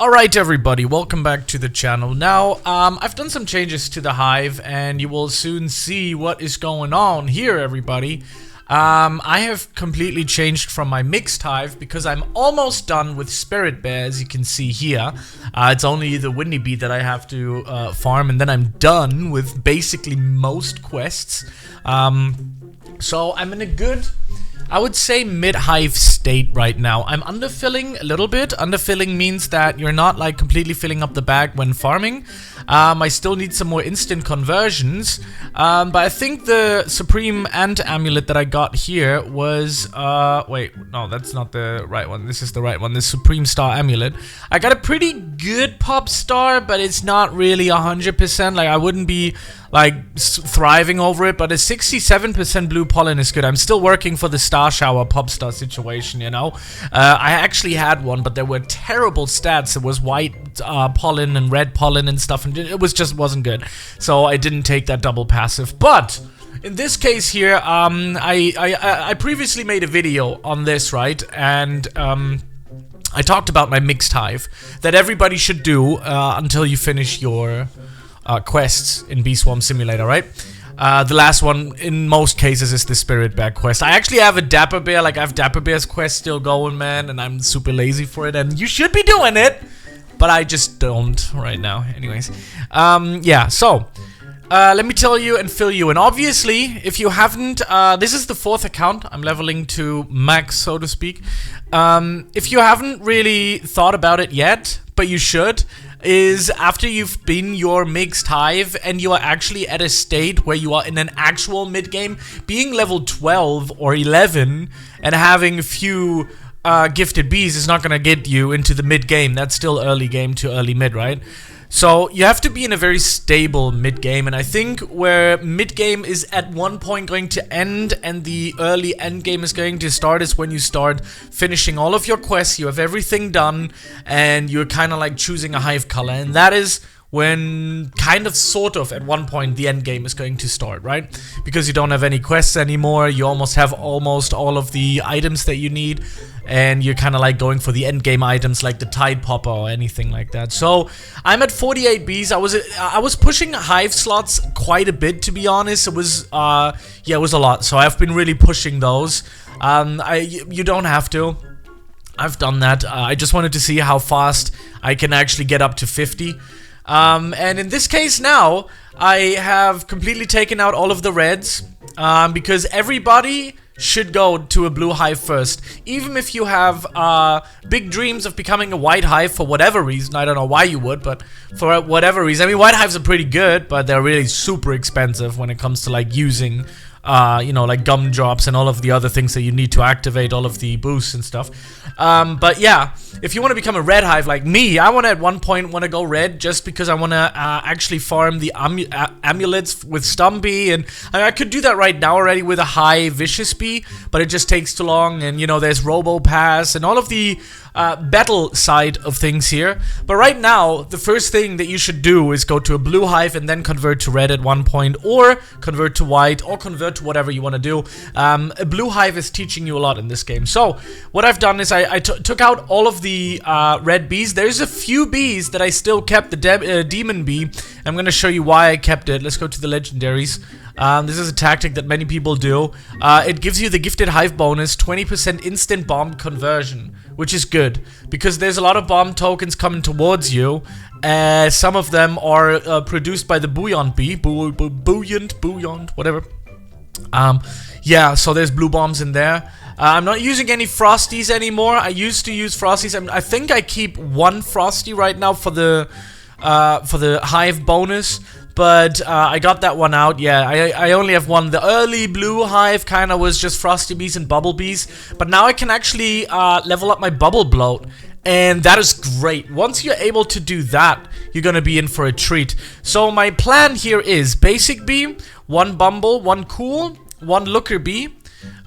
Alright everybody, welcome back to the channel. Now, I've done some changes to the hive and you will soon see what is going on here, everybody. I have completely changed from my mixed hive because I'm almost done with Spirit Bear, as you can see here. It's only the Windy Bee that I have to farm, and then I'm done with basically most quests. So I'm in a good, I would say, mid-hive state right now. I'm underfilling a little bit. Underfilling means that you're not like completely filling up the bag when farming. I still need some more instant conversions, but I think the Supreme Ant Amulet that I got here was, wait, no, that's not the right one. This is the right one, the Supreme Star Amulet. I got a pretty good pop star, but it's not really 100%. Like, I wouldn't be like thriving over it, but a 67% blue pollen is good. I'm still working for the Star Shower pop star situation, you know. I actually had one, but there were terrible stats. It was white pollen and red pollen and stuff, and it was just wasn't good. So I didn't take that double passive. But in this case here, I previously made a video on this, right? And I talked about my mixed hive that everybody should do until you finish your quests in Bee Swarm Simulator, right? The last one, in most cases, is the Spirit Bear quest. I actually have a Dapper Bear, like I have Dapper Bear's quest still going, man, and I'm super lazy for it, and you should be doing it, but I just don't right now. Anyways, yeah, so let me tell you and fill you in. Obviously, if you haven't, this is the 4th account. I'm leveling to max, so to speak. If you haven't really thought about it yet, but you should, is after you've been your mixed hive and you are actually at a state where you are in an actual mid-game, being level 12 or 11 and having a few gifted bees is not gonna get you into the mid-game. That's still early game to early mid, right? So you have to be in a very stable mid-game, and I think where mid-game is at one point going to end and the early end game is going to start is when you start finishing all of your quests, you have everything done, and you're kind of like choosing a hive color, and that is when kind of sort of at one point the end game is going to start, right? Because you don't have any quests anymore, you almost have almost all of the items that you need, and you're kind of like going for the end game items like the Tide Popper or anything like that. So I'm at 48 bees. I was pushing hive slots quite a bit, to be honest. It was yeah, it was a lot. So I've been really pushing those. You don't have to. I've done that. I just wanted to see how fast I can actually get up to 50. And in this case now, I have completely taken out all of the reds, because everybody should go to a blue hive first. Even if you have big dreams of becoming a white hive for whatever reason, I don't know why you would, but for whatever reason. I mean, white hives are pretty good, but they're really super expensive when it comes to like using you know, like gumdrops and all of the other things that you need to activate all of the boosts and stuff. But yeah, if you want to become a red hive like me, I want to at one point want to go red just because I want to actually farm the amulets with Stumpy, and I could do that right now already with a high Vicious Bee, but it just takes too long, and you know, there's Robo Pass and all of the battle side of things here. But right now, the first thing that you should do is go to a blue hive and then convert to red at one point, or convert to white, or convert to whatever you want to do. A blue hive is teaching you a lot in this game. So what I've done is I took out all of the red bees. There's a few bees that I still kept. The demon bee, I'm going to show you why I kept it. Let's go to the legendaries. This is a tactic that many people do. It gives you the gifted hive bonus, 20% instant bomb conversion, which is good because there's a lot of bomb tokens coming towards you. Some of them are produced by the Buoyant bee, Buoyant, whatever. Yeah, so there's blue bombs in there. I'm not using any Frosties anymore. I used to use Frosties. I think I keep one Frosty right now for the hive bonus. But I got that one out. Yeah, I only have one. The early blue hive kind of was just Frosty Bees and Bubble Bees. But now I can actually level up my Bubble Bloat. And that is great. Once you're able to do that, you're going to be in for a treat. So my plan here is Basic Bee, 1 Bumble, 1 Cool, 1 Looker Bee,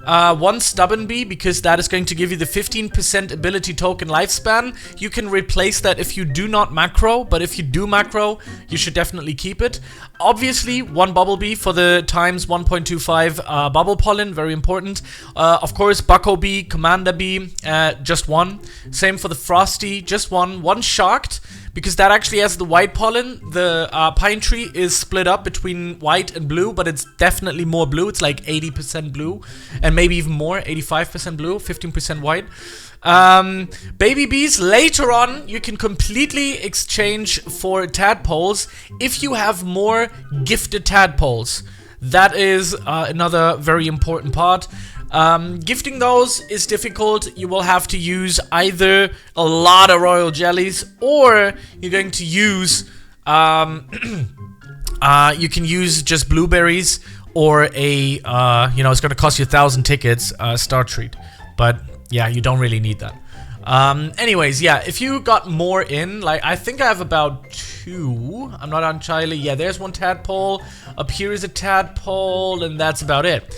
one stubborn bee, because that is going to give you the 15% ability token lifespan. You can replace that if you do not macro, but if you do macro, you should definitely keep it. Obviously, one bubble bee for the times 1.25 bubble pollen, very important. Of course, bucko bee, commander bee, just one. Same for the frosty, just one. One sharked, because that actually has the white pollen. The pine tree is split up between white and blue, but it's definitely more blue. It's like 80% blue, and maybe even more, 85% blue, 15% white. Baby bees, later on, you can completely exchange for tadpoles if you have more gifted tadpoles. That is another very important part. Gifting those is difficult. You will have to use either a lot of royal jellies, or you're going to use you can use just blueberries, or a it's going to cost you 1,000 tickets, star treat. But yeah, you don't really need that. Anyways, yeah, if you got more in, like, I think I have about 2. I'm not entirely. Yeah, there's one tadpole. Up here is a tadpole, and that's about it.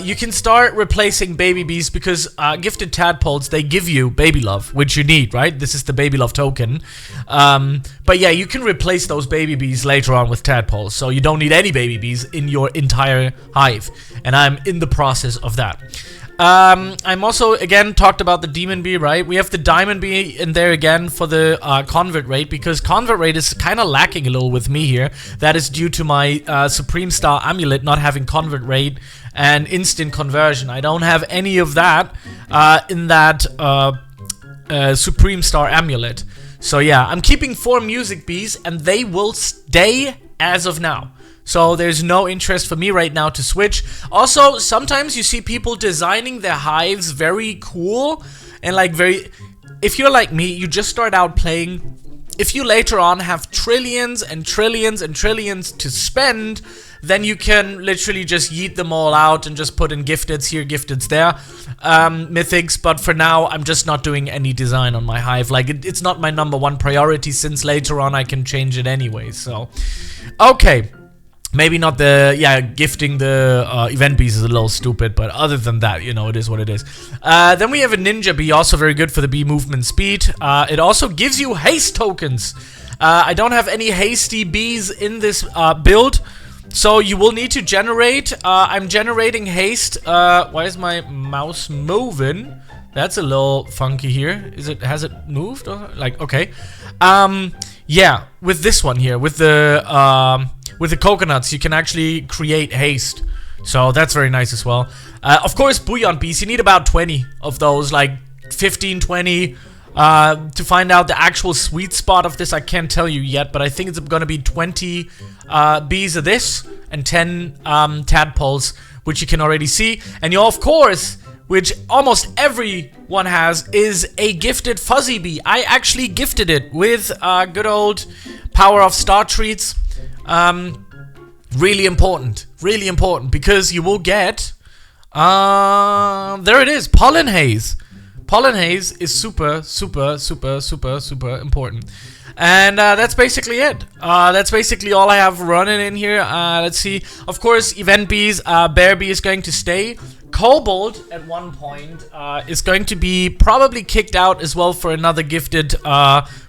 You can start replacing baby bees, because gifted tadpoles, they give you baby love, which you need, right? This is the baby love token. But yeah, you can replace those baby bees later on with tadpoles, so you don't need any baby bees in your entire hive, and I'm in the process of that. I'm also, again, talked about the demon bee, right? We have the diamond bee in there again for the convert rate, because convert rate is kind of lacking a little with me here. That is due to my Supreme Star amulet not having convert rate and instant conversion. I don't have any of that in that Supreme Star amulet. So yeah, I'm keeping 4 music bees, and they will stay as of now. So there's no interest for me right now to switch. Also, sometimes you see people designing their hives very cool and like very... If you're like me, you just start out playing. If you later on have trillions and trillions and trillions to spend, then you can literally just yeet them all out and just put in gifteds here, gifteds there, mythics. But for now, I'm just not doing any design on my hive. Like, it's not my #1 priority, since later on I can change it anyway. So, okay. Maybe not the, yeah, gifting the event bees is a little stupid, but other than that, you know, it is what it is. Then we have a ninja bee, also very good for the bee movement speed. It also gives you haste tokens. I don't have any hasty bees in this build, so you will need to generate. I'm generating haste. Why is my mouse moving? That's a little funky here. Has it moved? Or, like, okay. Yeah, with this one here, with the coconuts, you can actually create haste. So that's very nice as well. Of course, bouillon bees, you need about 20 of those, like 15, 20. To find out the actual sweet spot of this, I can't tell you yet, but I think it's going to be 20 bees of this and 10 tadpoles, which you can already see. And you, of course, which almost everyone has, is a gifted fuzzy bee. I actually gifted it with good old power of star treats. Really important, because you will get, there it is, pollen haze. Pollen haze is super important. And that's basically it. That's basically all I have running in here. Let's see. Of course, event bees, bear bee is going to stay. Kobold, at one point, is going to be probably kicked out as well for another gifted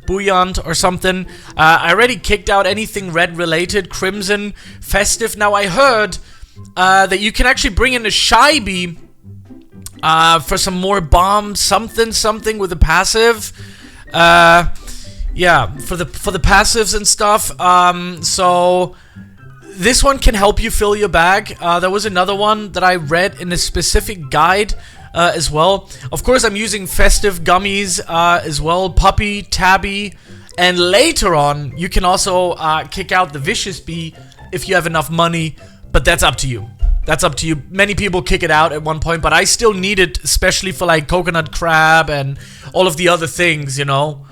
bouillon or something. I already kicked out anything red related. Crimson, festive. Now I heard that you can actually bring in a shy bee for some more bombs, something with a passive. Yeah, for the passives and stuff. So this one can help you fill your bag. There was another one that I read in a specific guide as well. Of course, I'm using festive gummies as well, puppy, tabby, and later on you can also kick out the vicious bee if you have enough money, but that's up to you. That's up to you. Many people kick it out at one point, but I still need it, especially for like coconut crab and all of the other things, you know.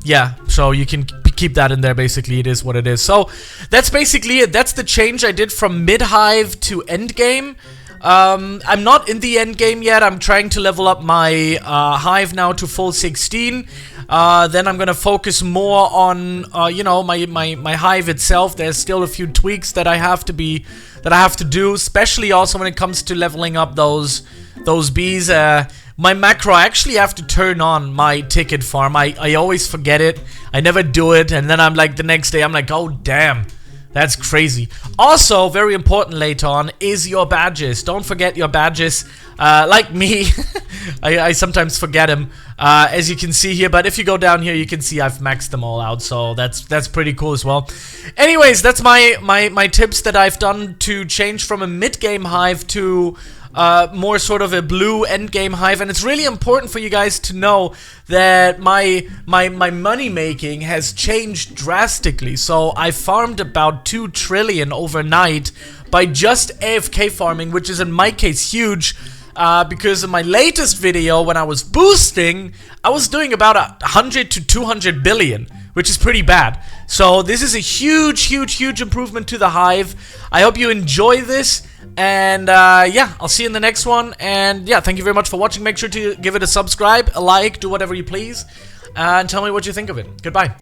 Yeah, so you can keep that in there. Basically, it is what it is. So that's basically it. That's the change I did from mid-hive to endgame. I'm not in the end game yet. I'm trying to level up my hive now to full 16. Then I'm gonna focus more on you know, my hive itself. There's still a few tweaks that I have to do, especially also when it comes to leveling up those bees. My macro, I actually have to turn on my ticket farm. I always forget it. I never do it, and then I'm like, the next day I'm like, oh damn, that's crazy. Also, very important later on is your badges. Don't forget your badges. Like me, I sometimes forget them, as you can see here. But if you go down here, you can see I've maxed them all out. So that's pretty cool as well. Anyways, that's my tips that I've done to change from a mid-game hive to more sort of a blue endgame hive. And it's really important for you guys to know that my money making has changed drastically. So I farmed about 2 trillion overnight by just AFK farming, which is in my case huge, because in my latest video when I was boosting, I was doing about 100 to 200 billion, which is pretty bad. So this is a huge improvement to the hive. I hope you enjoy this. And yeah, I'll see you in the next one. And yeah, thank you very much for watching. Make sure to give it a subscribe, a like, do whatever you please, and tell me what you think of it. Goodbye.